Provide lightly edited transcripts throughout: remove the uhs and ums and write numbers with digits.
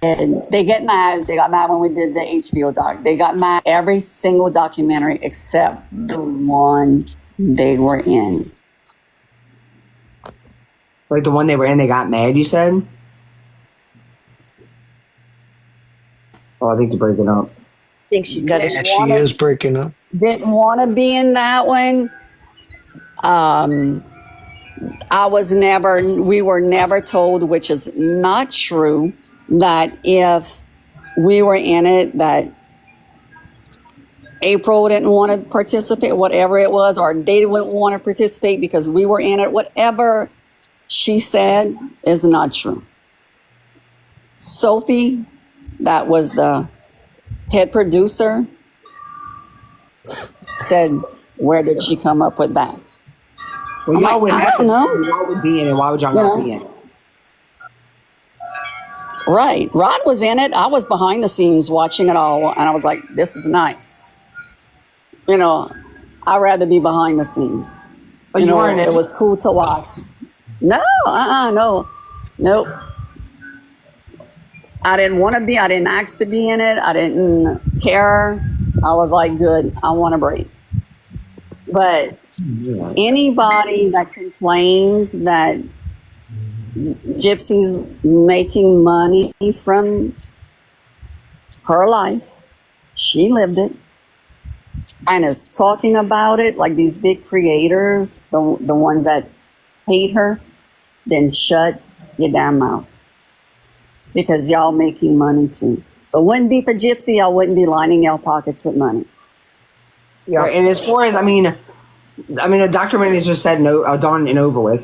they get mad. They got mad when we did the HBO doc. They got mad every single documentary except the one they were in. Like the one they were in, they got mad, you said? Oh, I think you're breaking up. I think she's got Yeah, she is breaking up. Didn't want to be in that one. We were never told, which is not true, that if we were in it, that April didn't want to participate, whatever it was, or they didn't want to participate because we were in it. Whatever she said is not true. Sophie, that was the head producer, said, where did she come up with that? Well, y'all would I don't know. Y'all would be in it. Why would y'all not be in it? Right. Rod was in it. I was behind the scenes watching it all, and I was like, this is nice. I'd rather be behind the scenes. But you weren't in it was cool to watch. No, no. Nope. I didn't want to be. I didn't ask to be in it. I didn't care. I was like, good. I want a break. But anybody that complains that Gypsy's making money from her life, she lived it, and is talking about it like these big creators, the ones that hate her, then shut your damn mouth. Because y'all making money too. But wouldn't be for Gypsy, y'all wouldn't be lining y'all pockets with money. Yeah, and as far as, I mean, the documentary just said done and over with,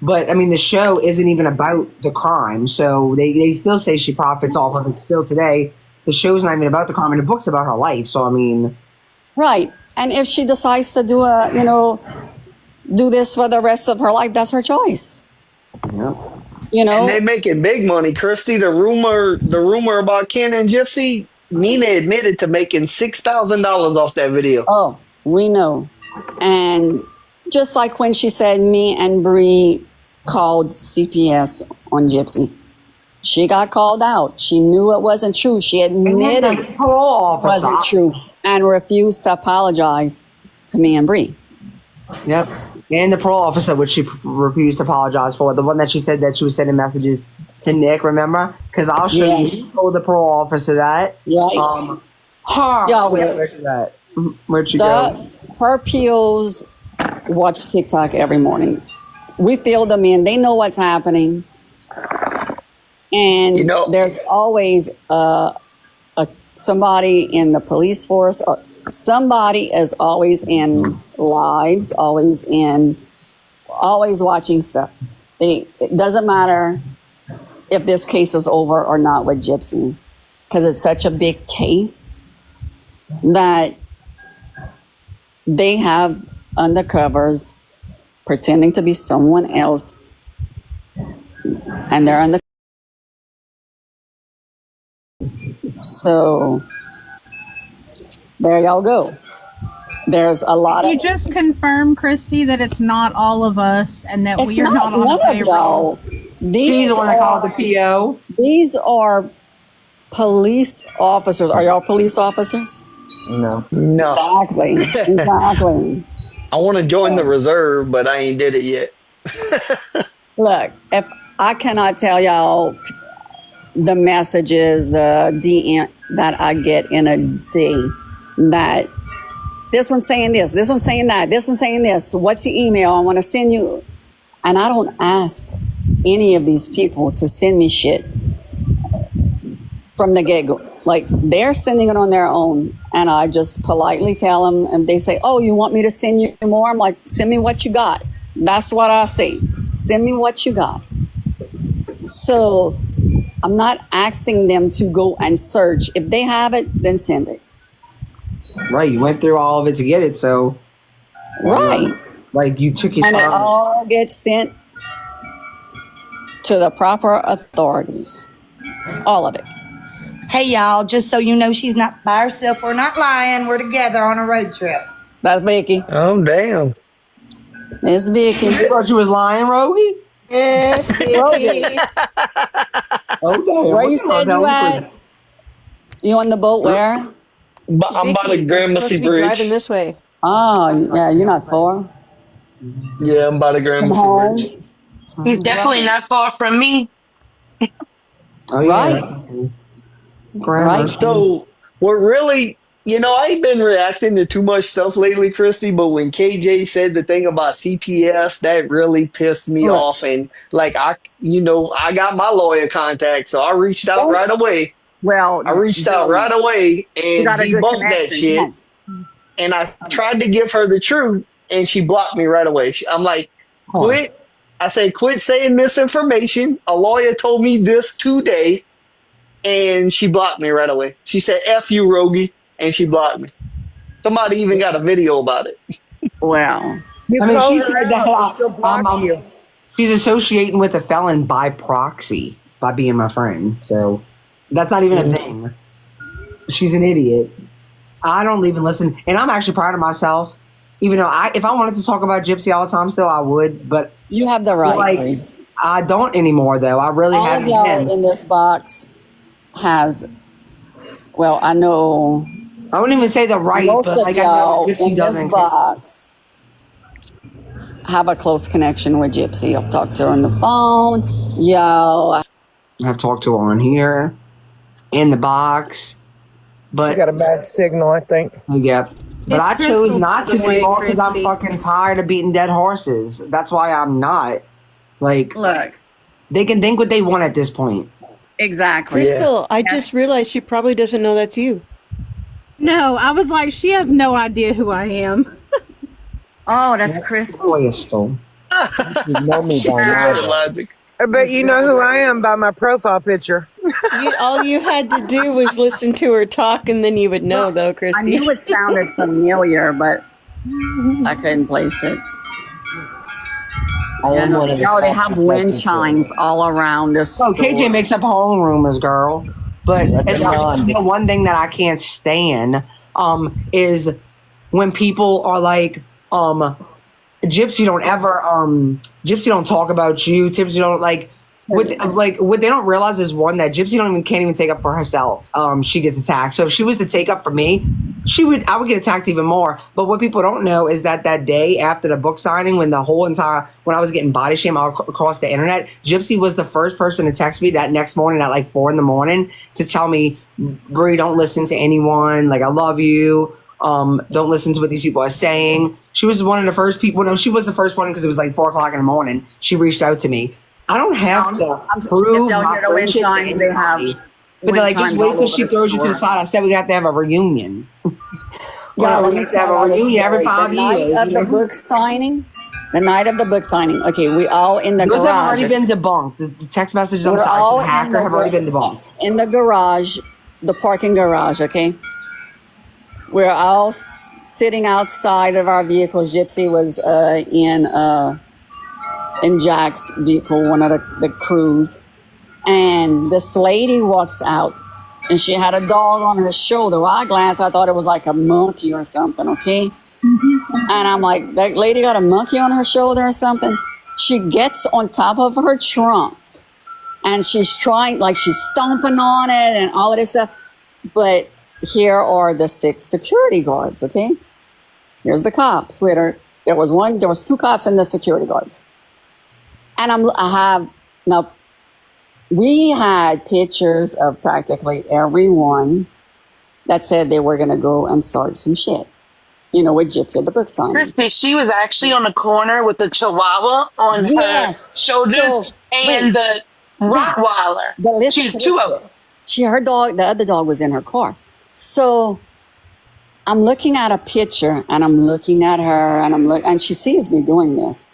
But, the show isn't even about the crime. So they still say she profits off of it still today. The show's not even about the crime, and the book's about her life. So, Right. And if she decides to do this for the rest of her life, that's her choice. Yeah. And they making big money. Kristy, the rumor about Ken and Gypsy, Nina admitted to making $6,000 off that video. Oh, we know. And just like when she said me and Bree called CPS on Gypsy, she got called out. She knew it wasn't true. She admitted it wasn't true and refused to apologize to me and Bree. Yep. And the parole officer, which she refused to apologize for. The one that she said that she was sending messages to Nick, remember? Because I'll show you. You told the parole officer that. Right. Where's she at? Where'd she go? Her POs watch TikTok every morning. We fill them in. They know what's happening. And there's always somebody in the police force. Somebody is always in lives, always watching stuff. It doesn't matter if this case is over or not with Gypsy, because it's such a big case that they have undercovers pretending to be someone else, and they're on the. So there y'all go. There's a lot you just confirm, Kristy, that it's not all of us and that we are not on the payroll. She's the one that called the PO. These are police officers. Are y'all police officers? No. Exactly. I want to join the reserve, but I ain't did it yet. Look, if I cannot tell y'all the messages, the DM that I get in a day, that this one's saying this one's saying that, this one's saying this, what's your email? I want to send you. And I don't ask any of these people to send me shit from the get-go. Like, they're sending it on their own, and I just politely tell them, and they say, oh, you want me to send you more? I'm like, send me what you got. That's what I say. Send me what you got. So I'm not asking them to go and search. If they have it, then send it. Right, you went through all of it to get it, so. Right. Like, you took your time. And it all gets sent to the proper authorities. All of it. Hey, y'all, just so you know, she's not by herself. We're not lying. We're together on a road trip. That's Vicky. Oh, damn. It's Vicky. You thought you was lying, Rogie? Yes, Vicky. Okay. Where you said you at? You on the boat where? I'm by the Vicky, we're Grand supposed to Missy be driving Bridge. this way. Oh, yeah, you're not far. Yeah, I'm by the Grand From Missy Bridge. home? He's definitely Right. not far from me. Oh Right. yeah. Grammar. Right. So what really, I ain't been reacting to too much stuff lately, Christy, but when KJ said the thing about CPS, that really pissed me Look, off. And like I got my lawyer contact, so I reached out Don't, right away. well, I reached out right away you and got a good debunked that connection. Come shit. on. And I tried to give her the truth, and she blocked me right away. I'm like, of course. quit. I said, quit saying misinformation. A lawyer told me this today, and she blocked me right away. She said, F you, Rogie, and she blocked me. Somebody even got a video about it. Well, You I mean, call she her said out and she'll that block you. she's associating with a felon by proxy by being my friend. So that's not even a thing. She's an idiot. I don't even listen, and I'm actually proud of myself. Even though if I wanted to talk about Gypsy all the time, still I would. But you have the right. like, Bree. I don't anymore, though. I really All of haven't y'all been. in this box has, well, I know I wouldn't even say the right, most but of like I know y'all Gypsy in this doesn't. box have a close connection with Gypsy. I've talked to her on the phone. Y'all, I've talked to her on here, in the box, but She got a bad signal, I think. yep. But It's I chose Crystal, not by to the way, anymore because I'm Christy. fucking tired of beating dead horses. That's why I'm not. Like, look, they can think what they want at this point. exactly. Crystal, I just realized she probably doesn't know that's you. No, I was like, she has no idea who I am. Oh, that's Crystal. Crystal. You know me by now. Logic. But you know who I am by my profile picture. All you had to do was listen to her talk, and then you would know, though, I Christy. knew it sounded familiar, but I couldn't place it. Yeah. No, they have wind chimes all around this Oh, store. KJ makes up her own rumors, girl. But the one thing that I can't stand is when people are like, Gypsy don't talk about you. Gypsy don't what they don't realize is one that Gypsy can't even take up for herself. She gets attacked. So if she was to take up for me, I would get attacked even more. But what people don't know is that day after the book signing, when I was getting body shamed across the internet, Gypsy was the first person to text me that next morning at like 4 a.m. to tell me, Brie, don't listen to anyone. Like, I love you. Don't listen to what these people are saying. She was one of the first people. No, she was the first one because it was like 4 o'clock in the morning. She reached out to me. I don't have to prove if y'all my hear the wind friendship to chimes, they have anybody. But they're like, just wait till she throws you to the side. I said we got to have a reunion. Yeah, let me tell you the story. every 5 The night years. of the book signing. Okay, we all in the Those have garage. already been debunked. The text messages I'm We're sorry all to the hacker have already been debunked. in the garage, the parking garage. Okay, we're all sitting outside of our vehicles. Gypsy was in Jack's vehicle, one of the crews, and this lady walks out, and she had a dog on her shoulder. Well, I glanced, I thought it was like a monkey or something. Okay, and I'm like, that lady got a monkey on her shoulder or something. She gets on top of her trunk, and she's she's stomping on it and all of this stuff. But here are the 6 security guards. Okay, here's the cops with her. There was 2 cops and the security guards. And we had pictures of practically everyone that said they were going to go and start some shit. With Gypsy at the book signing. Christy, she was actually on the corner with the Chihuahua on her shoulders and the Rottweiler. She had 2 of them. The other dog was in her car. So I'm looking at a picture, and I'm looking at her, and she sees me doing this.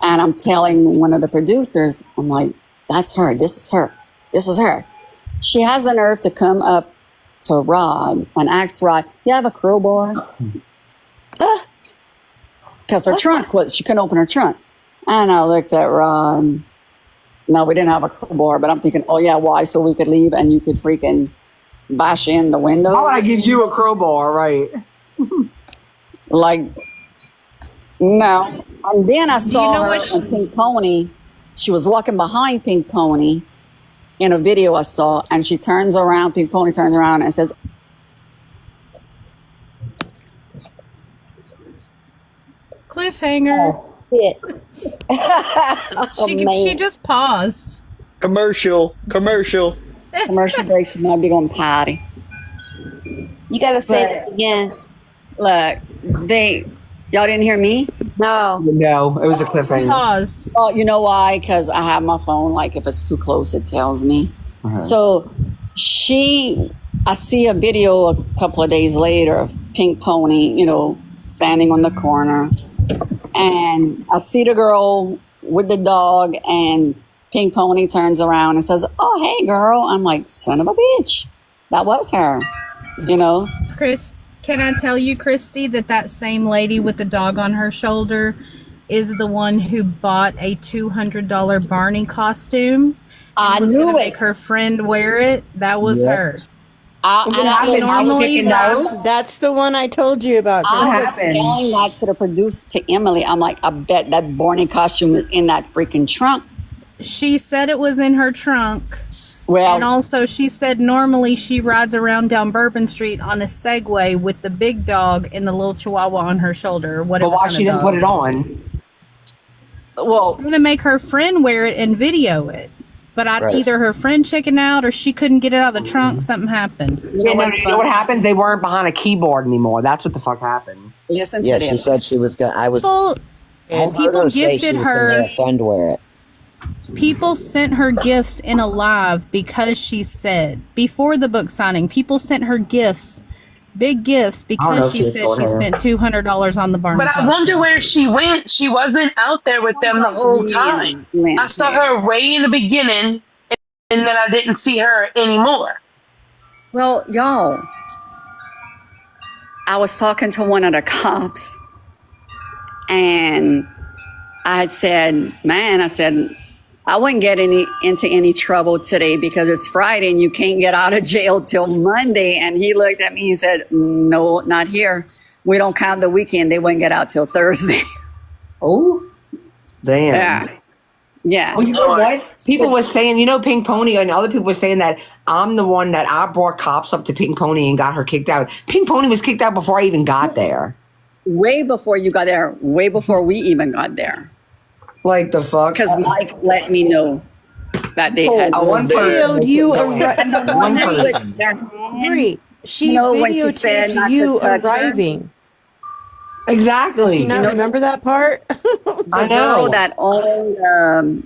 And I'm telling one of the producers, I'm like, that's her. This is her. This is her. She has the nerve to come up to Rod and ask Rod, you have a crowbar? Because her trunk she couldn't open her trunk. And I looked at Rod. No, we didn't have a crowbar, but I'm thinking, oh yeah, why? So we could leave and you could freaking bash in the window. Why would I give you a crowbar, right? Like, no. And then I saw her what on Pink Pony. She was walking behind Pink Pony in a video I saw, and she turns around, Pink Pony turns around and says, Cliffhanger. She just paused. Commercial. commercial break, she might be going to potty. You gotta say that again. Look, y'all didn't hear me? No. No, it was a cliffhanger. Pause. Oh, you know why? Because I have my phone, like if it's too close, it tells me. So I see a video a couple of days later of Pink Pony, standing on the corner. And I see the girl with the dog, and Pink Pony turns around and says, "Oh, hey, girl." I'm like, son of a bitch. That was her, Chris, can I tell you, Kristy, that same lady with the dog on her shoulder is the one who bought a $200 Barney costume? I knew it. Make her friend wear it. That was her. That's the one I told you about. I was telling that to the producer, to Emily. I'm like, I bet that Barney costume is in that freaking trunk. She said it was in her trunk. Well, and also she said normally she rides around down Bourbon Street on a Segway with the big dog and the little Chihuahua on her shoulder. Or whatever. But why she didn't put it on? Well, I'm gonna make her friend wear it and video it. But either her friend checking out or she couldn't get it out of the trunk. Something happened. You know what happened? They weren't behind a keyboard anymore. That's what the fuck happened. Listen to this. She said she was going to. People gifted her. Friend wear it. People sent her gifts in a live because she said, before the book signing, people sent her gifts, big gifts, because she said she spent $200 on the Barney. But I wonder where she went. She wasn't out there with them the whole time. I saw her way in the beginning, and then I didn't see her anymore. Well, y'all, I was talking to one of the cops, and I had said, I wouldn't get into any trouble today because it's Friday and you can't get out of jail till Monday. And he looked at me and said, no, not here. We don't count the weekend. They wouldn't get out till Thursday. Oh, damn. Yeah. Oh, you know what? People were saying, Pink Pony and other people were saying that I'm the one that I brought cops up to Pink Pony and got her kicked out. Pink Pony was kicked out before I even got there. Way before you got there. Way before we even got there. Like the fuck? Because Mike let me know that they had one person. One person. She videotaped you arriving. Exactly. Does she not remember that part? I know. That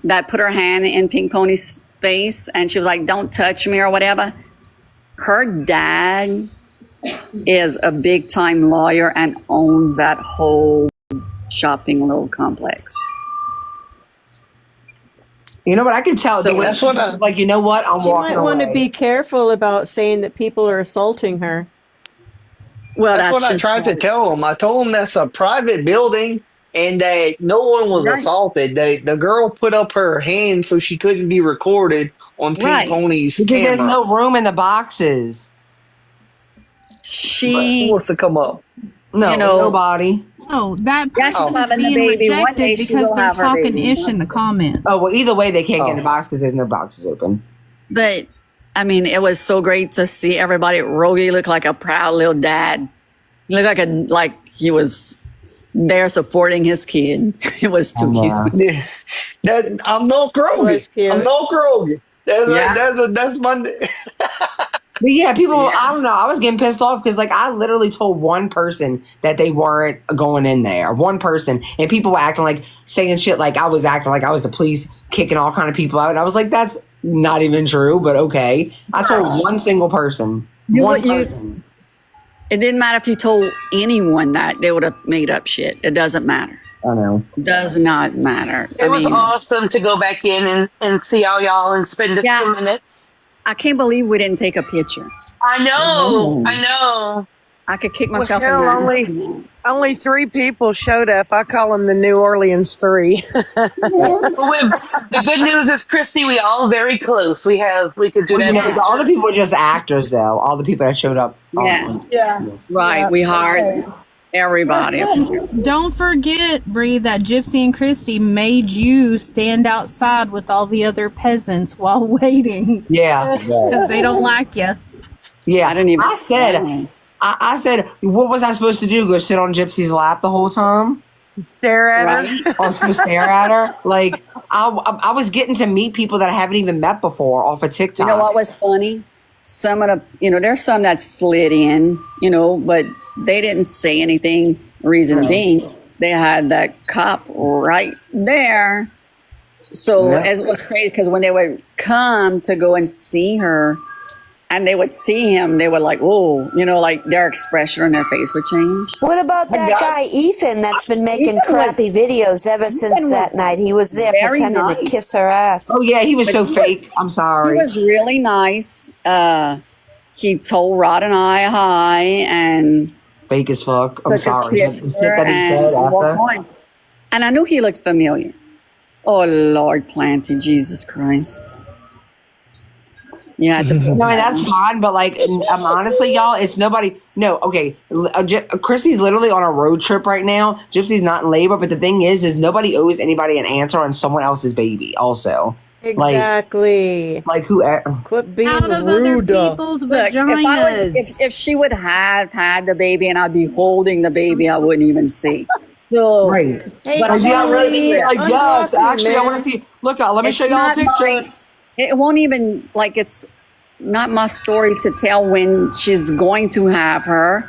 that put her hand in Pink Pony's face and she was like, "Don't touch me" or whatever. Her dad is a big time lawyer and owns that whole shopping little complex. You know what? I can tell. So that's what I'm walking away. She might want to be careful about saying that people are assaulting her. Well, that's what I tried to tell him. I told him that's a private building and that no one was assaulted. The girl put up her hand so she couldn't be recorded on Pink Pony's because camera. there's no room in the boxes. She who wants to come up? No, nobody. Oh, that person's having being the baby. One rejected day she because will they're have her talking baby. ish in the comments. Oh, well, either way, they can't get in the box because there's no boxes open. But, I mean, it was so great to see everybody. Rogie looked like a proud little dad. He looked like he was there supporting his kid. It was too cute. I'm no Kroger. I'm no Kroger. That's my... But yeah, people, I don't know. I was getting pissed off because, I literally told one person that they weren't going in there. One person. And people were acting saying shit I was acting like I was the police kicking all kind of people out. And I was like, that's not even true, but okay. I told one single person. One person. It didn't matter if you told anyone that. They would have made up shit. It doesn't matter. I know. Does not matter. It was awesome to go back in and see all y'all and spend a few minutes. I can't believe we didn't take a picture. I know. I could kick myself in the only 3 people showed up. I call them the New Orleans 3. The good news is, Kristy, we all very close. We could do that. All the people were just actors, though. All the people that showed up. Yeah. Right. Yeah. We hired everybody. Don't forget, Bree, that Gypsy and Kristy made you stand outside with all the other peasants while waiting. Yeah. Because they don't like you. Yeah. I didn't even. I said, what was I supposed to do? Go sit on Gypsy's lap the whole time? Stare at her. I was supposed to stare at her. Like, I was getting to meet people that I haven't even met before off of TikTok. You know what was funny? Some of the, there's some that slid in, but they didn't say anything. Reason being, they had that cop right there. So it was crazy because when they would come to go and see her, and they would see him, they would like, whoa, like their expression on their face would change. What about that guy, Ethan, that's been making crappy videos ever since that night? He was there pretending to kiss her ass. Oh, yeah, he was fake. I'm sorry. He was really nice. He told Rod and I hi and... Fake as fuck. I'm sorry. The shit that he said after. And I knew he looked familiar. Oh, Lord, Planty, Jesus Christ. Yeah, no, that's fine, but honestly, y'all, it's nobody. No, okay. Kristy's literally on a road trip right now. Gypsy's not in labor, but the thing is nobody owes anybody an answer on someone else's baby. Also, exactly. Who? Quit being out of rude. Other people's vaginas. If she would have had the baby and I'd be holding the baby, I wouldn't even see. So, right. Hey, but yes, actually, I want to see. Look, let me show y'all a picture. It won't even, it's not my story to tell when she's going to have her,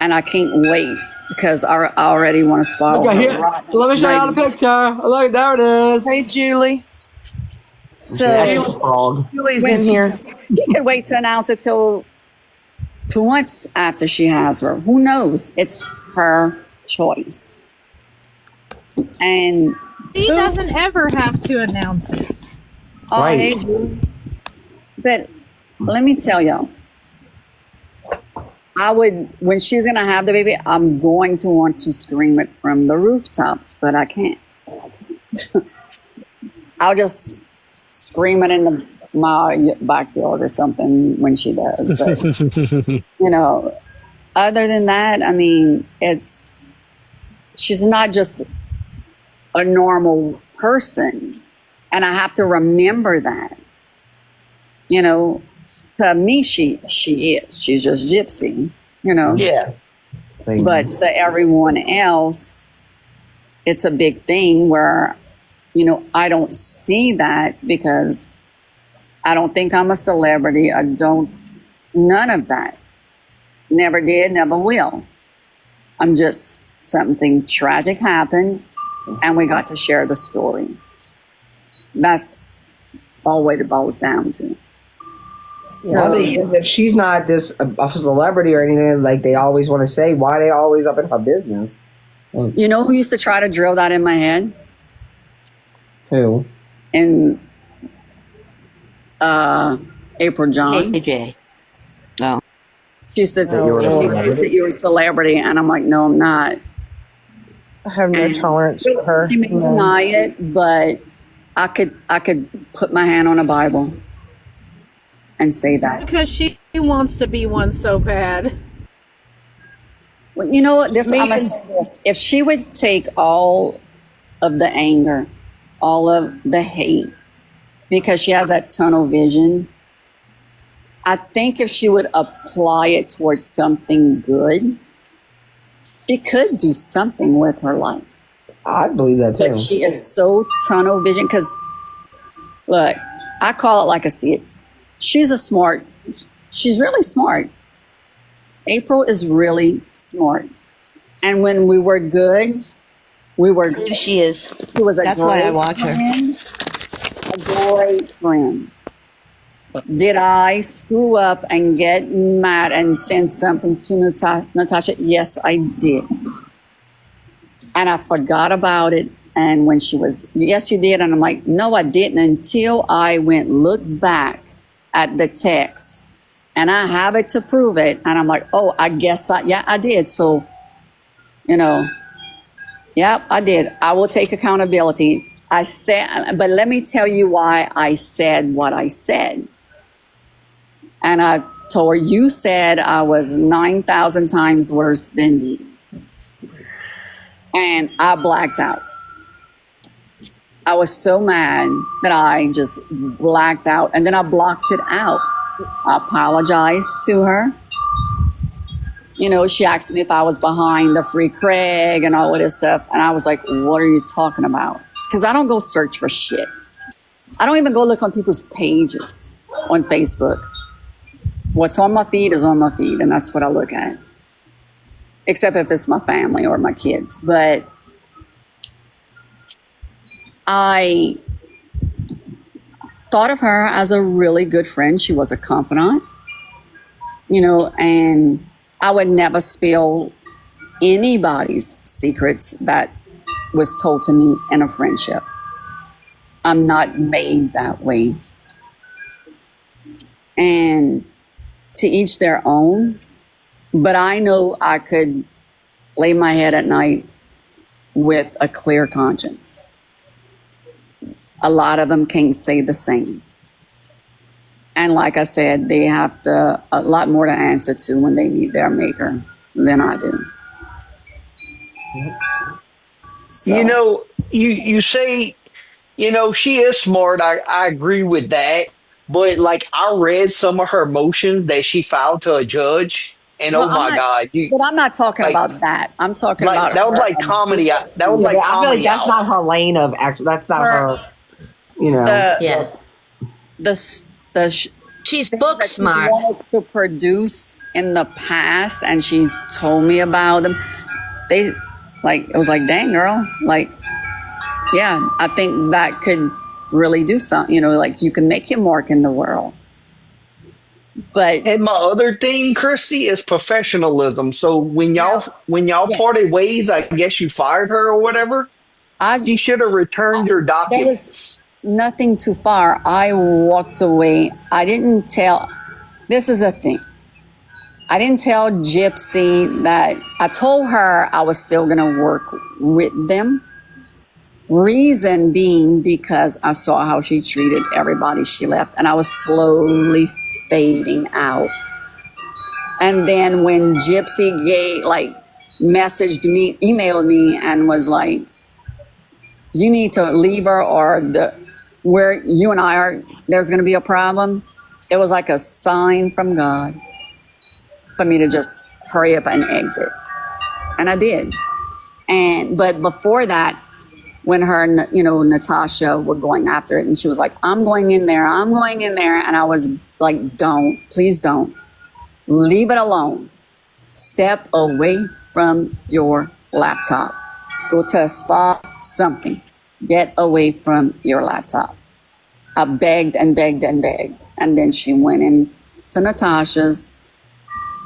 and I can't wait because I already want to spoil her. Here. Let me show y'all the picture. Look, there it is. Hey, Julie. So, Julie's in here. She can wait to announce it till 2 months after she has her. Who knows? It's her choice. And he doesn't ever have to announce it. Right. But let me tell y'all, when she's going to have the baby, I'm going to want to scream it from the rooftops, but I can't. I'll just scream it in my backyard or something when she does. But, other than that, I mean, she's not just a normal person. And I have to remember that. To me, she is. She's just Gypsy, Yeah. But to everyone else, it's a big thing where, I don't see that because I don't think I'm a celebrity. None of that. Never did, never will. I'm just, something tragic happened and we got to share the story. That's all what it boils down to. So if she's not a celebrity or anything, they always want to say, why are they always up in her business? You know who used to try to drill that in my head? Who? In April John. AJ. Oh. She used to say you're a celebrity, and I'm like, no, I'm not. I have no tolerance for her. She may deny it, but I could put my hand on a Bible and say that. Because she wants to be one so bad. Well, you know what? I'm gonna say this. If she would take all of the anger, all of the hate, because she has that tunnel vision, I think if she would apply it towards something good, she could do something with her life. I believe that too. But she is so tunnel vision because, look, I call it like I see it. She's really smart. April is really smart. And when we were good, She is. She was That's why I watch her. A great friend. Did I screw up and get mad and send something to Natasha? Yes, I did. And I forgot about it. And when she was, yes, you did. And I'm like, no, I didn't, until I look back at the text. And I have it to prove it. And I'm like, oh, I guess I did. So, yep, I did. I will take accountability. I said, but let me tell you why I said what I said. And I told her, you said I was 9,000 times worse than you. And I blacked out. I was so mad that I just blacked out, and then I blocked it out. I apologized to her. She asked me if I was behind the free Craig and all of this stuff. And I was like, what are you talking about? Because I don't go search for shit. I don't even go look on people's pages on Facebook. What's on my feed is on my feed, and that's what I look at. Except if it's my family or my kids. But I thought of her as a really good friend. She was a confidant, and I would never spill anybody's secrets that was told to me in a friendship. I'm not made that way. And to each their own, but I know I could lay my head at night with a clear conscience. A lot of them can't say the same. And like I said, they have a lot more to answer to when they meet their maker than I do. So. You say, she is smart. I agree with that. But like, I read some of her motions that she filed to a judge, and well, oh my God. But I'm not talking about that. I'm talking about that was like comedy. That was like I feel comedy. like that's not her lane of action. That's not her. She's book smart. She wanted to produce in the past, and she told me about them. It was like, dang, girl, yeah, I think that could really do something. You can make your mark in the world. And my other thing, Kristy, is professionalism. So when y'all parted ways, I guess you fired her or whatever. She should have returned your documents. There was nothing too far. I walked away. I didn't tell. This is a thing. I didn't tell Gypsy that. I told her I was still going to work with them. Reason being because I saw how she treated everybody she left, and I was slowly fading out. And then when Gypsy messaged me, emailed me, and was like, you need to leave her, or where you and I are, there's going to be a problem. It was like a sign from God for me to just hurry up and exit. And I did. But before that, when her, Natasha were going after it, and she was like, I'm going in there. And I was like, please don't. Leave it alone. Step away from your laptop. Go to a spa, something. Get away from your laptop. I begged and begged and begged. And then she went in to Natasha's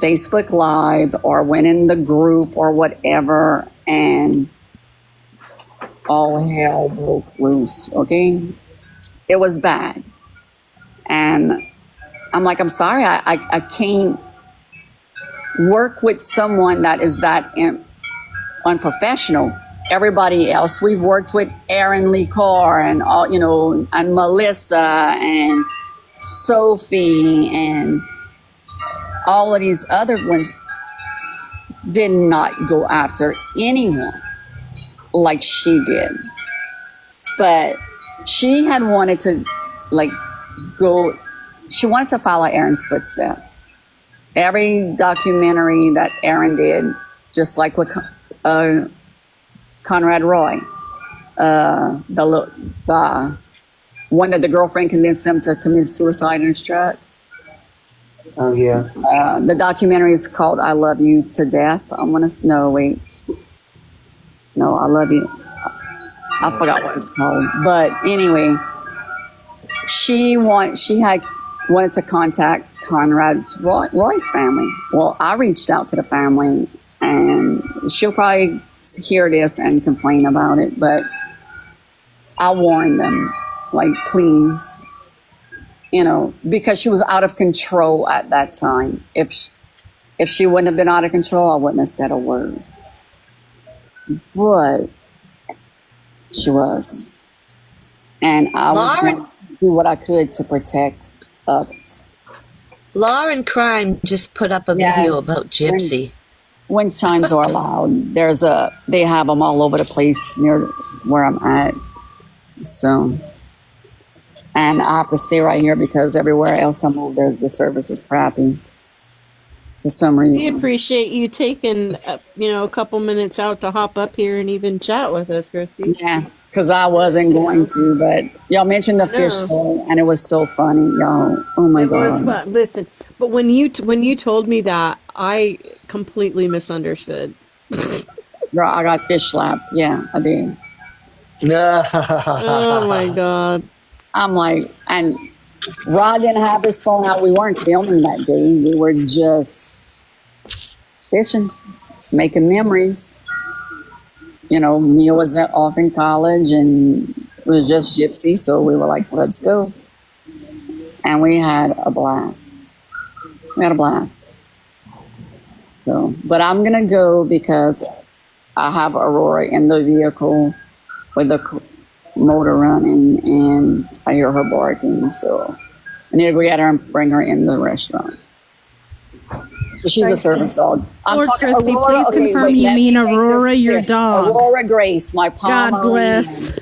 Facebook Live or went in the group or whatever, and all hell broke loose, okay? It was bad. And I'm like, I'm sorry, I can't work with someone that is that unprofessional. Everybody else we've worked with, Aaron Lee Carr and all, and Melissa and Sophie and all of these other ones, did not go after anyone like she did. But she had wanted to she wanted to follow Aaron's footsteps. Every documentary that Aaron did, just like with Conrad Roy, the one that the girlfriend convinced him to commit suicide in his truck. Oh, yeah. The documentary is called I Love You to Death. I Love You. I forgot what it's called. But anyway, she had wanted to contact Roy's family. Well, I reached out to the family, and she'll probably hear this and complain about it, but I warned them, please, because she was out of control at that time. If she wouldn't have been out of control, I wouldn't have said a word. But she was. And I was going to do what I could to protect others. Law and Crime just put up a video about Gypsy. wind chimes are allowed. They have them all over the place near where I'm at. So, and I have to stay right here because everywhere else I move, the service is crappy for some We reason. appreciate you taking, a couple minutes out to hop up here and even chat with us, Kristy. Yeah, because I wasn't going to, but y'all mentioned the fish story, and it was so funny, y'all. Oh my It was God. fun. Listen, but when you told me that, I completely misunderstood. Girl, I got fish slapped. Yeah, I did. Oh my God. I'm like, and Rod didn't have his phone out. We weren't filming that day. We were just fishing, making memories. Mia was off in college and it was just Gypsy. So we were like, let's go. And we had a blast. So, but I'm going to go because I have Aurora in the vehicle with the motor running and I hear her barking. So I need to go get her and bring her in the restaurant. She's a service dog. Lord Kristy, please confirm you mean Aurora, your dog. Aurora Grace, my Pomeranian. God bless.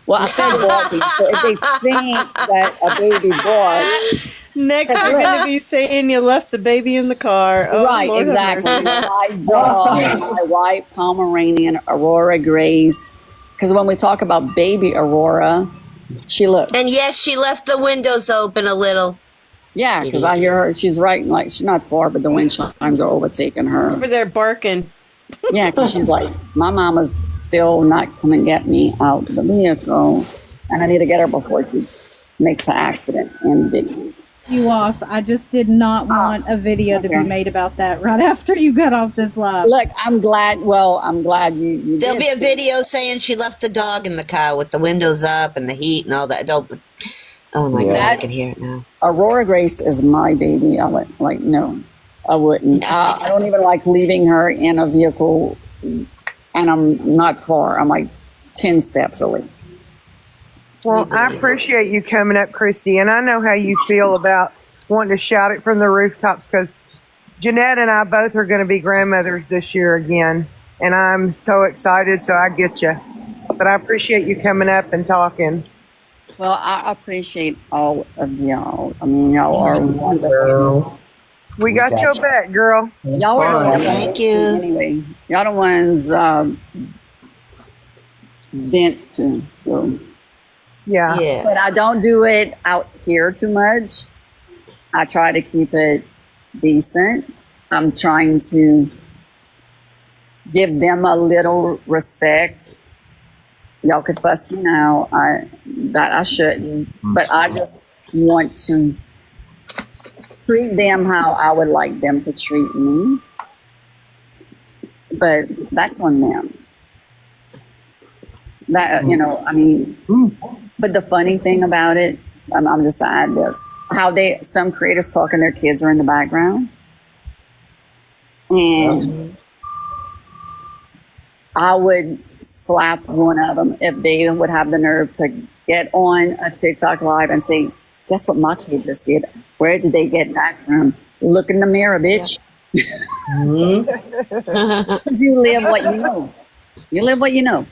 Well, I said barking, so if they think that a baby barks. Next, you're going to be saying you left the baby in the car. Oh, right, Lord exactly. My dog, my white Pomeranian, Aurora Grace. Because when we talk about baby Aurora, she looks. And yes, she left the windows open a little. Yeah, because I hear her. She's right, like she's not far, but the wind chimes are overtaking her. Over there barking. Yeah, because she's like, my mama's still not coming to get me out of the vehicle, and I need to get her before she makes an accident in Big. You off. I just did not want a video to be made about that right after you got off this live. Look, I'm glad. Well, I'm glad you There'll be a video saying she left the dog in the car with the windows up and the heat and all that. Oh my God, I can hear it now. Aurora Grace is my baby. I would no, I wouldn't. I don't even like leaving her in a vehicle, and I'm not far. I'm like 10 steps away. Well, I appreciate you coming up, Kristy, and I know how you feel about wanting to shout it from the rooftops because Jeanette and I both are going to be grandmothers this year again, and I'm so excited, so I get you. But I appreciate you coming up and talking. Well, I appreciate all of y'all. I mean, y'all are wonderful. We got your back, girl. Y'all are the ones. Thank you. Anyway, y'all the ones vent to, so. Yeah. But I don't do it out here too much. I try to keep it decent. I'm trying to give them a little respect. Y'all could fuss me now. I shouldn't. But I just want to treat them how I would like them to treat me. But that's on them. That, I mean, but the funny thing about it, I'm just gonna add this, how some creators talking, their kids are in the background. And I would slap one of them if they would have the nerve to get on a TikTok live and say, guess what my kid just did? Where did they get that from? Look in the mirror, bitch. You live what you know. You live what you know.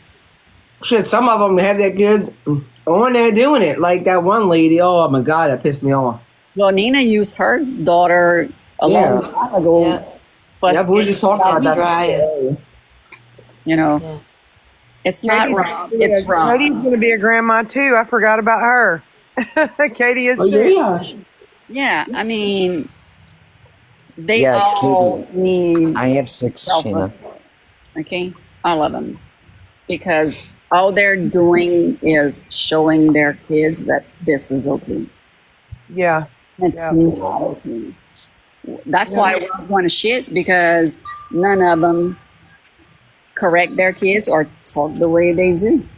Shit, some of them have their kids on there doing it. Like that one lady, oh my God, that pissed me off. Well, Nina used her daughter a long time ago. Yeah, we were just talking about that. It's not wrong. It's wrong. Katie's going to be a grandma too. I forgot about her. Katie is too. Yeah, I mean, they Yeah, it's all need. I have 6, Sheena. Okay, all of them, because all they're doing is showing their kids that this is okay. Yeah. It's not okay. That's why I want to shit, because none of them correct their kids or talk the way they do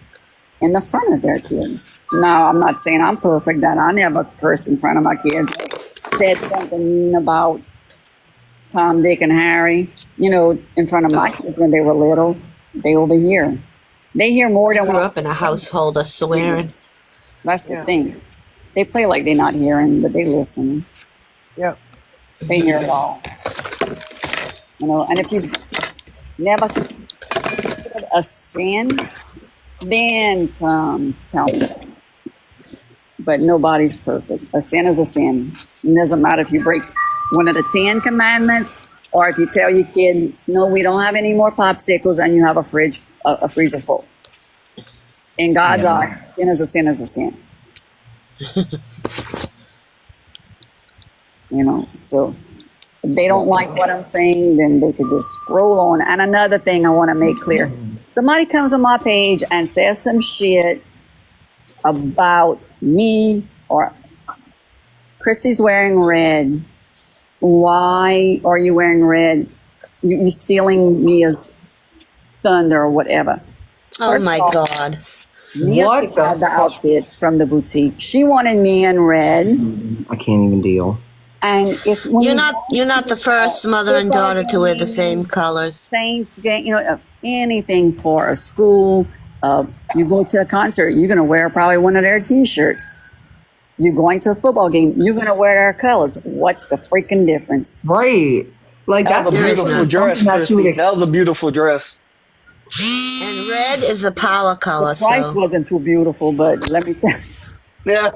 in the front of their kids. Now, I'm not saying I'm perfect, that I never cursed in front of my kids, said something mean about Tom, Dick, and Harry, in front of my kids when they were little. They overhear. They hear more than grew up in a household of swearing. That's the thing. They play like they're not hearing, but they listen. Yep. They hear it all. And if you never committed a sin, then come tell me something. But nobody's perfect. A sin is a sin. It doesn't matter if you break one of the 10 commandments or if you tell your kid, no, we don't have any more popsicles, and you have a freezer full. In God's eyes, sin is a sin is a sin. So if they don't like what I'm saying, then they could just scroll on. And another thing I want to make clear. Somebody comes on my page and says some shit about me or Kristy's wearing red. Why are you wearing red? You're stealing Mia's thunder or whatever. Oh my God. Mia picked out the outfit from the boutique. She wanted me in red. I can't even deal. And if you're not the first mother and daughter to wear the same colors. Saints game, anything for a school. You go to a concert, you're gonna wear probably one of their T-shirts. You're going to a football game, you're gonna wear their colors. What's the freaking difference? Right. Like that's a beautiful dress. That was a beautiful dress. And red is a power color. The price wasn't too beautiful, but let me tell you. Yeah.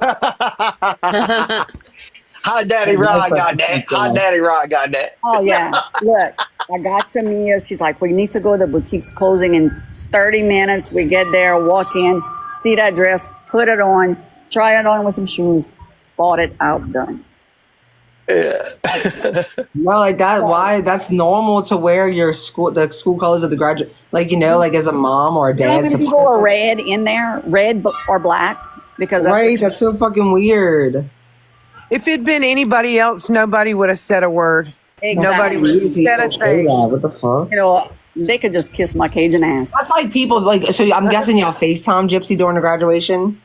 Hot Daddy Rod got that. Hot Daddy Rod got that. Oh, yeah. Look, I got to Mia. She's like, we need to go to the boutique's closing in 30 minutes. We get there, walk in, see that dress, put it on, try it on with some shoes, bought it out, done. Yeah. Well, like that. Why? That's normal to wear the school colors of the graduate. Like as a mom or a dad. How many people are red in there, red or black? Because that's so fucking weird. If it'd been anybody else, nobody would have said a word. Exactly. Nobody would have said a thing. What the fuck? They could just kiss my Cajun ass. That's like people So I'm guessing y'all FaceTime Gypsy during the graduation.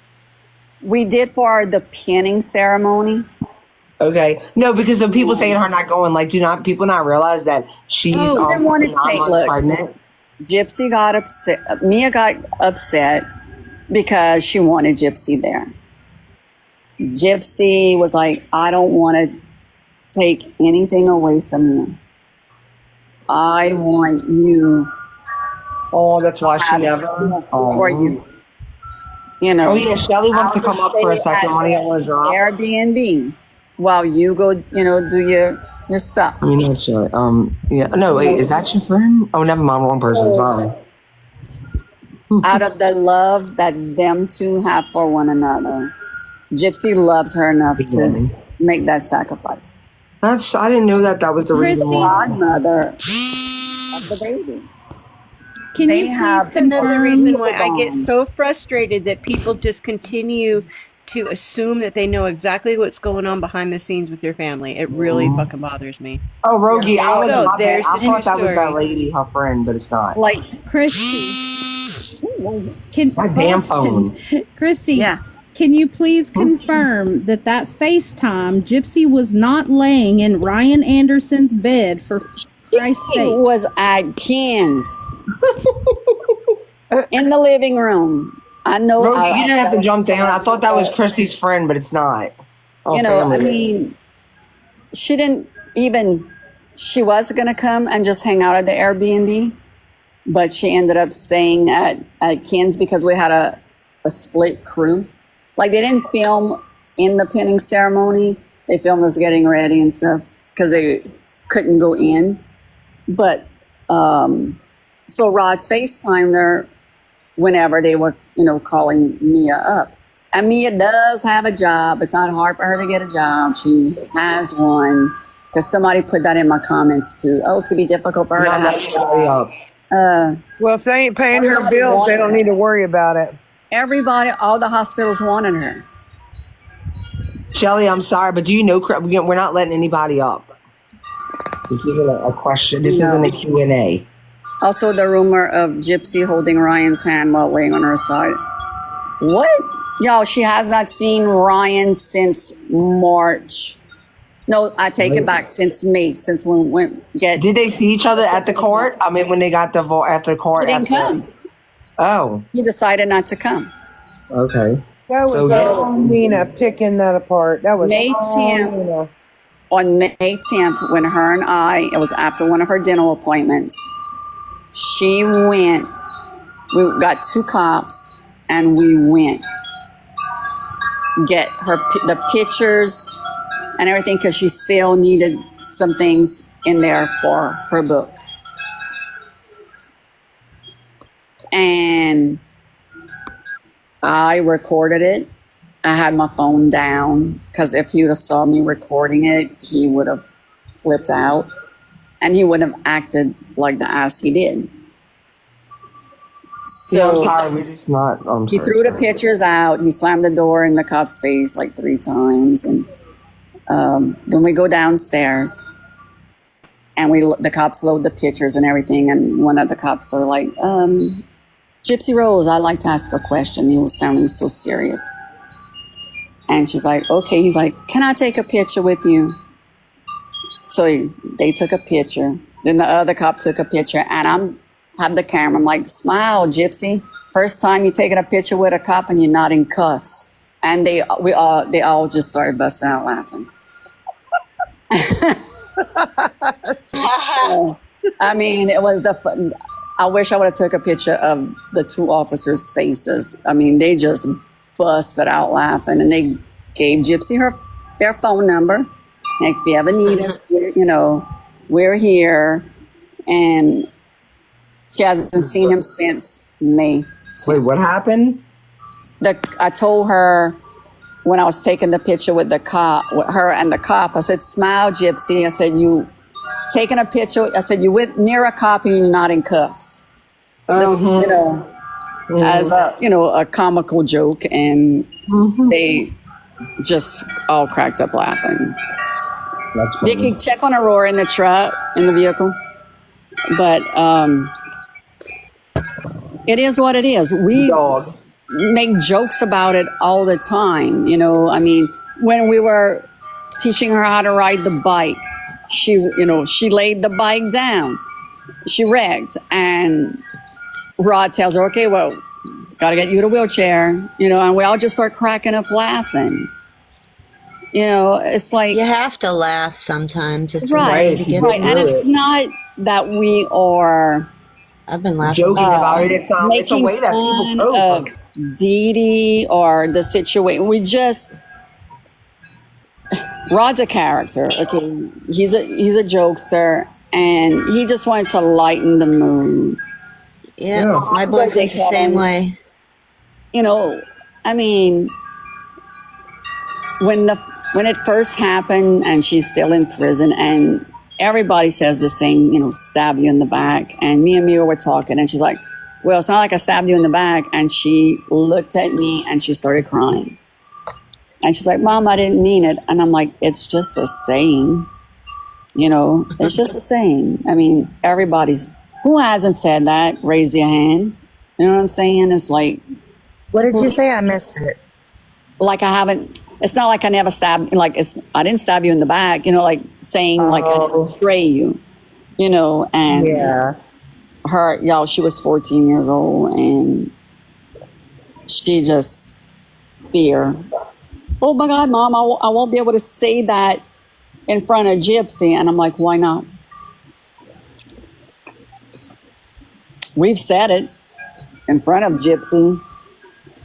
We did for the pinning ceremony. Okay, no, because of people saying her not going. Like, people not realize that she's 9 months pregnant? Gypsy got upset. Mia got upset because she wanted Gypsy there. Gypsy was like, I don't want to take anything away from you. I want you. Oh, that's why she never. For you. Oh yeah, Shelly wants to come up for a second. Money I want to drop. Airbnb while you go, do your stuff. I mean, not Shelly. Yeah. No, wait. Is that your friend? Oh, never mind. Wrong person. Sorry. Out of the love that them two have for one another, Gypsy loves her enough to make that sacrifice. I didn't know that was the reason why. Godmother of the baby. Can you please confirm the reason why I get so frustrated that people just continue to assume that they know exactly what's going on behind the scenes with your family? It really fucking bothers me. Oh, Rogie, I thought that was that lady, her friend, but it's not. Like Kristy. My damn phone. Kristy. Yeah. Can you please confirm that FaceTime Gypsy was not laying in Ryan Anderson's bed for Christ's sake? It was at Ken's in the living room. I know. Rogie, you didn't have to jump down. I thought that was Kristy's friend, but it's not. I mean, she didn't even. She was gonna come and just hang out at the Airbnb, but she ended up staying at Ken's because we had a split crew. Like, they didn't film in the pinning ceremony. They filmed us getting ready and stuff because they couldn't go in. But so Rod FaceTimed her whenever they were, calling Mia up. And Mia does have a job. It's not hard for her to get a job. She has one. Because somebody put that in my comments too. Oh, it's going to be difficult for her to have a job. Well, if they ain't paying her bills, they don't need to worry about it. Everybody, all the hospitals wanted her. Shelly, I'm sorry, but do you know we're not letting anybody up? This isn't a question. This isn't a Q&A. Also, the rumor of Gypsy holding Ryan's hand while laying on her side. What? Yo, she has not seen Ryan since March. No, I take it back, since May, since when we went get. Did they see each other at the court? I mean, when they got the vote after the court? He didn't come. Oh. He decided not to come. Okay. That was Nina picking that apart. That was May 10th. On May 10th, when her and I, it was after one of her dental appointments, she went, we got 2 cops, and we went get her the pictures and everything because she still needed some things in there for her book. And I recorded it. I had my phone down because if he would have saw me recording it, he would have flipped out and he wouldn't have acted like the ass he did. So he threw the pictures out. He slammed the door in the cop's face like 3 times. And then we go downstairs and the cops load the pictures and everything. And one of the cops are like, Gypsy Rose, I'd like to ask a question. He was sounding so serious. And she's like, okay. He's like, can I take a picture with you? So they took a picture. Then the other cop took a picture and have the camera. I'm like, smile, Gypsy. First time you're taking a picture with a cop and you're not in cuffs. And they all just started busting out laughing. I mean, it was I wish I would have took a picture of the 2 officers' faces. I mean, they just busted out laughing and they gave Gypsy their phone number. And if you ever need us, we're here. And she hasn't seen him since May. Wait, what happened? I told her when I was taking the picture with with her and the cop, I said, smile, Gypsy. I said, you taking a picture. I said, you went near a cop and you're not in cuffs. This, as a comical joke. And they just all cracked up laughing. Vicky, check on Aurora in the truck, in the vehicle. But, it is what it is. We make jokes about it all the time. I mean, when we were teaching her how to ride the bike, she laid the bike down. She wrecked. And Rod tells her, okay, well, got to get you to a wheelchair. And we all just start cracking up laughing. It's like. You have to laugh sometimes. It's right. To get right. And it's not that we are. I've been laughing. Joking about it. It's a way that people cope. Dee Dee or the situation. We just Rod's a character. Okay, he's a jokester, and he just wanted to lighten the mood. Yeah, my boyfriend's the same way. I mean, when it first happened, and she's still in prison, and everybody says the same, stab you in the back. And me and Mia were talking and she's like, well, it's not like I stabbed you in the back. And she looked at me and she started crying. And she's like, Mom, I didn't mean it. And I'm like, it's just a saying. It's just a saying. I mean, who hasn't said that? Raise your hand. You know what I'm saying? It's like. What did you say? I missed it. Like I haven't. It's not like I never stabbed, I didn't stab you in the back, like saying like I didn't betray you, and she was 14 years old and she just fear. Oh my God, Mom, I won't be able to say that in front of Gypsy. And I'm like, why not? We've said it in front of Gypsy,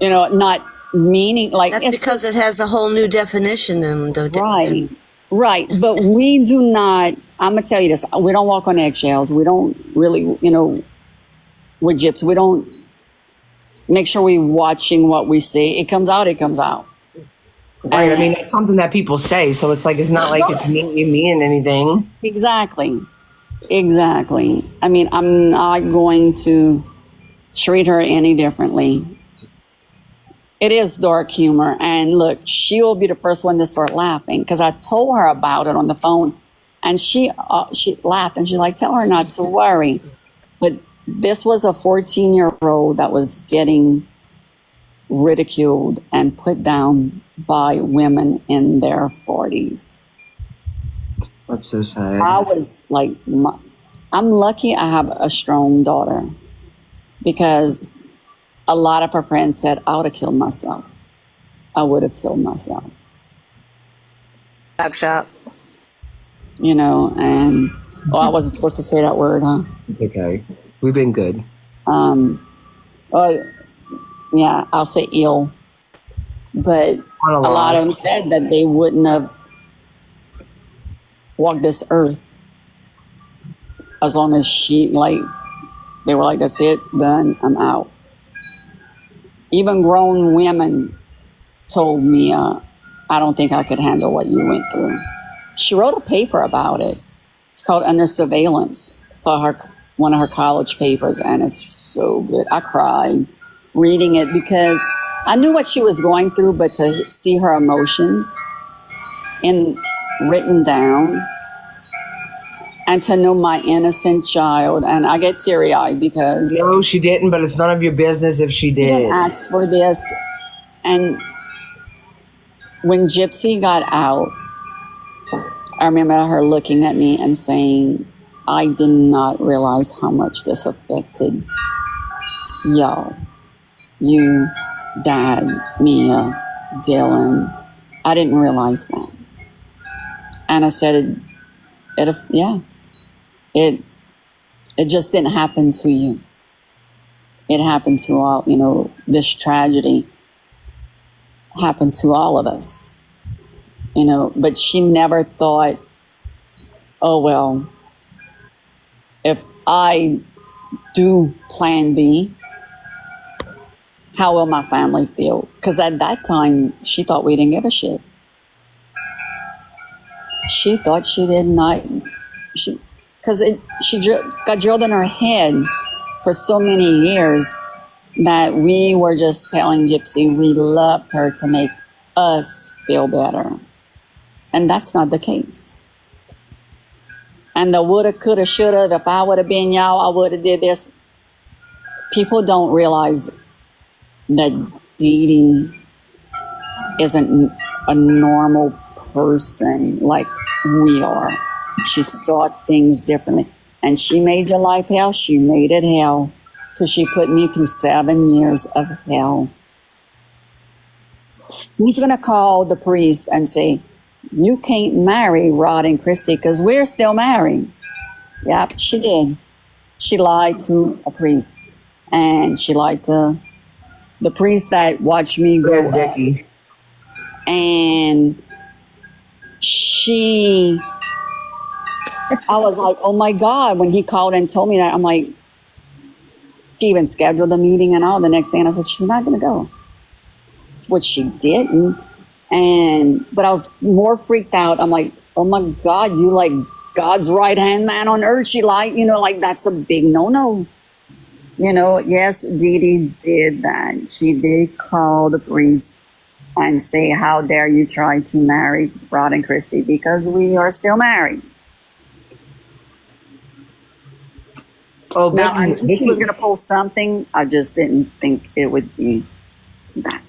not meaning like that's because it has a whole new definition right but we do not. I'm gonna tell you this, we don't walk on eggshells. We don't really with Gypsy, we don't make sure we're watching what we say. It comes out right. I mean, it's something that people say, so it's like it's not like it's meaning anything. Exactly. I mean, I'm not going to treat her any differently. It is dark humor. And look, she will be the first one to start laughing because I told her about it on the phone and she laughed and she's like, tell her not to worry. But this was a 14-year-old that was getting ridiculed and put down by women in their 40s. That's so sad. I was like, I'm lucky I have a strong daughter because a lot of her friends said, I would have killed myself. I would have killed myself. Back shop. and I wasn't supposed to say that word, huh? Okay. We've been good. Well, yeah, I'll say ill. But a lot of them said that they wouldn't have walked this earth as long as they were like, that's it, done, I'm out. Even grown women told me, I don't think I could handle what you went through. She wrote a paper about it. It's called Under Surveillance for one of her college papers, and it's so good. I cried reading it because I knew what she was going through, but to see her emotions written down, and to know my innocent child, and I get teary-eyed because... No, she didn't, but it's none of your business if she did. She didn't ask for this. And when Gypsy got out, I remember her looking at me and saying, I did not realize how much this affected y'all. You, Dad, Mia, Dylan. I didn't realize that. And I said, it just didn't happen to you. It happened to all, this tragedy happened to all of us, but she never thought, oh, well, if I do plan B, how will my family feel? Because at that time, she thought we didn't give a shit. She thought she did not, because she got drilled in her head for so many years that we were just telling Gypsy we loved her to make us feel better. And that's not the case. And the woulda, coulda, shoulda, if I would have been y'all, I would have did this. People don't realize that Dee Dee isn't a normal person like we are. She saw things differently. And she made your life hell. She made it hell because she put me through 7 years of hell. Who's going to call the priest and say, you can't marry Rod and Kristy because we're still married? Yep, she did. She lied to a priest. And she lied to the priest that watched me grow up. And I was like, oh my God, when he called and told me that, I'm like, she even scheduled a meeting and all the next day. And I said, she's not going to go. Which she didn't. But I was more freaked out. I'm like, oh my God, you like God's right-hand man on earth. She that's a big no-no. Yes, Dee Dee did that. She did call the priest and say, how dare you try to marry Rod and Kristy because we are still married. Oh, now, I knew she was going to pull something. I just didn't think it would be that.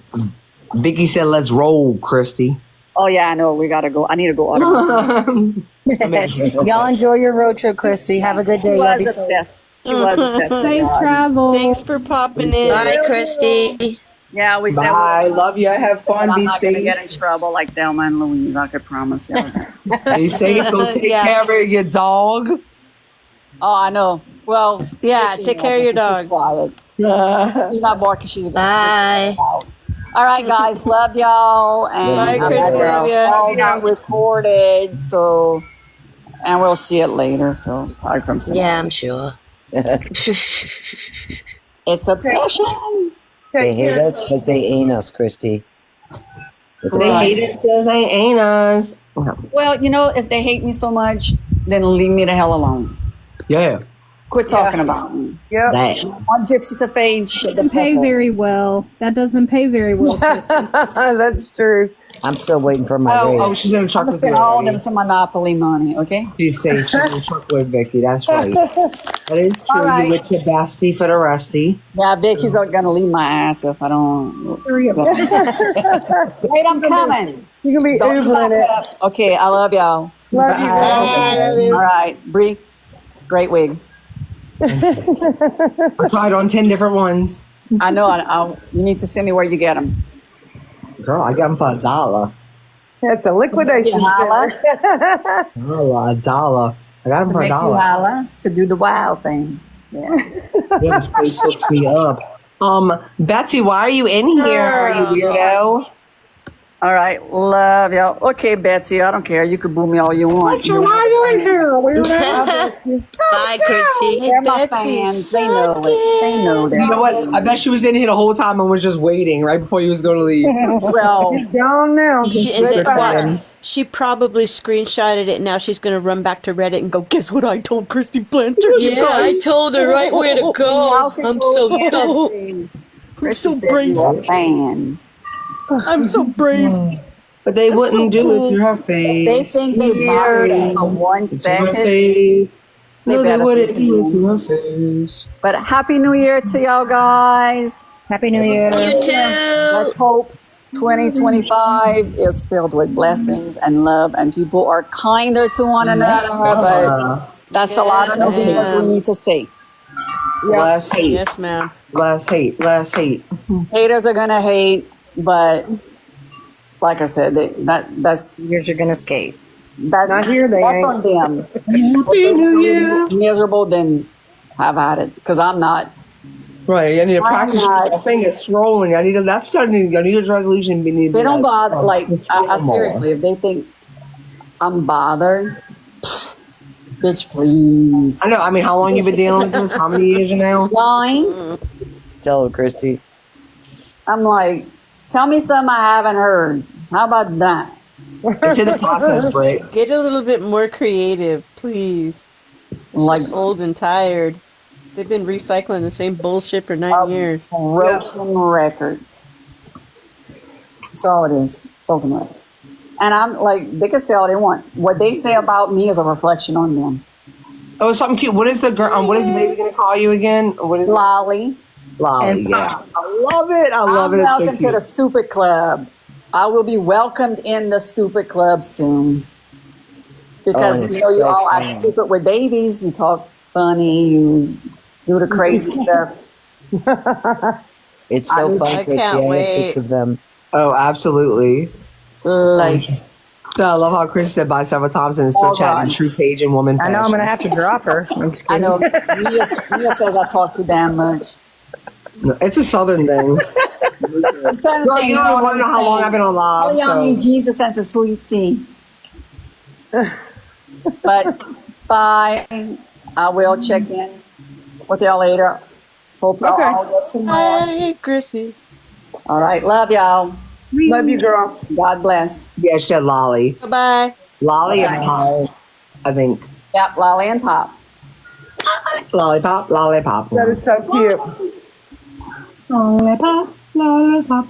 Vicky said, let's roll, Kristy. Oh, yeah, I know. We got to go. I need to go. Y'all enjoy your road trip, Kristy. Have a good day. Y'all be safe. Safe travel. Thanks for popping in. Bye, Kristy. Yeah, we said. Bye. Love you. Have fun. I'm be not safe. going to get in trouble like Thelma and Louise. I could promise you. Be safe. Go take care of your dog. Oh, I know. Well, yeah, take care of your dog. She's quiet. She's not barking. She's a Bye. All right, guys. Love y'all. And bye, Kristy. All not recorded. So, and we'll see it later. So, probably from Sunday. Yeah, I'm sure. It's obsession. They hate us because they ain't us, Kristy. They hate us because they ain't us. Well, if they hate me so much, then leave me the hell alone. Yeah. Quit talking about me. Yep. Want Gypsy to fade? Shit, Doesn't pay very well. That doesn't pay very well. That's true. I'm still waiting for my raise. Oh, she's in a I'm chocolate. gonna send all them some Monopoly money, okay? She's saying she's in a chocolate, Vicky. That's right. That is true. All right. You with your bestie for the rusty. Yeah, Vicky's not gonna leave my ass if I don't. Wait, I'm coming. You can be Ubering it. Okay, I love y'all. Love you. All right, Bree, great wig. I tried on 10 different ones. I know. You need to send me where you get them. Girl, I got them for $1. That's a liquidation. Holla. $1. I got him To for make you $1. holla. To do the wild thing. Yeah. Yeah, this place hooks me up. Betsy, why are you in here? You weirdo. All right, love y'all. Okay, Betsy, I don't care. You can boo me all you want. Why are you in here, weirdo? Bye, Kristy. They're my fans. They know it. They know that. You know what? I bet she was in here the whole time and was just waiting right before you was going to leave. Well, He's gone now. She probably screenshotted it. Now she's going to run back to Reddit and go, guess what I told Kristy Blanchard? Yeah, I told her right where to go. I'm so dumb. I'm so Chrissy brave. said you're a fan. I'm so brave. But they wouldn't do it to her face. They think they bothered her for 1 second. Face. No, they better wouldn't think do it to again. her face. But Happy New Year to y'all guys. Happy New Year. You too. Let's hope 2025 is filled with blessings and love and people are kinder to one another. But that's a lot of novenas we need to see. Less hate. Yes, ma'am. Less hate. Less hate. Haters are going to hate, but like I said, that's Yours are gonna skate. Not here, they that's ain't. on them. Happy New Year. Miserable, then have at it. Because I'm not. Right, I need to practice. not- My finger's swollen. I need to. That's what I need. Your New Year's resolution. They don't bother. Like, I seriously, if they think I'm bothered, bitch, please. I know. I mean, how long you been dealing with this? How many years now? 9. Tell her, Kristy. I'm like, tell me something I haven't heard. How about that? It's in the process, Britt. Get a little bit more creative, please. Like Old and tired. They've been recycling the same bullshit for 9 years. broken record. That's all it is. Broken record. And I'm like, they can say all they want. What they say about me is a reflection on them. Oh, something cute. What is the girl? What is the baby gonna call you again? What is Lolly. Lolly? And Yeah, I love it. I love it. It's so Welcome to cute. the Stupid Club. I will be welcomed in the Stupid Club soon. Because Oh, you know you so all act fun. stupid with babies. You talk funny. You do the crazy stuff. It's so I fun, Kristy. can't I have 6 wait. of them. Oh, absolutely. Like, I love how Chris said bye several times and is still Hold chatting on. true Cajun woman. I know I'm fashion. gonna have to drop her. I'm just I kidding. know Mia says I talk too damn much. No, it's a southern thing. The same Girl, thing, you don't what want to I'm know how long saying. I've been on All live. y'all So. need Jesus and some sweet tea. But bye. I will check in with y'all later. Hope y'all all get some rest. Hey, Chrissy. All right. Love y'all. Love you, girl. God bless. Yeah, she said Lolly. Bye-bye. Lolly and Pop, I think. Yep. Lolly and Pop. Lollipop, lollipop. That is so cute. Lollipop, lollipop.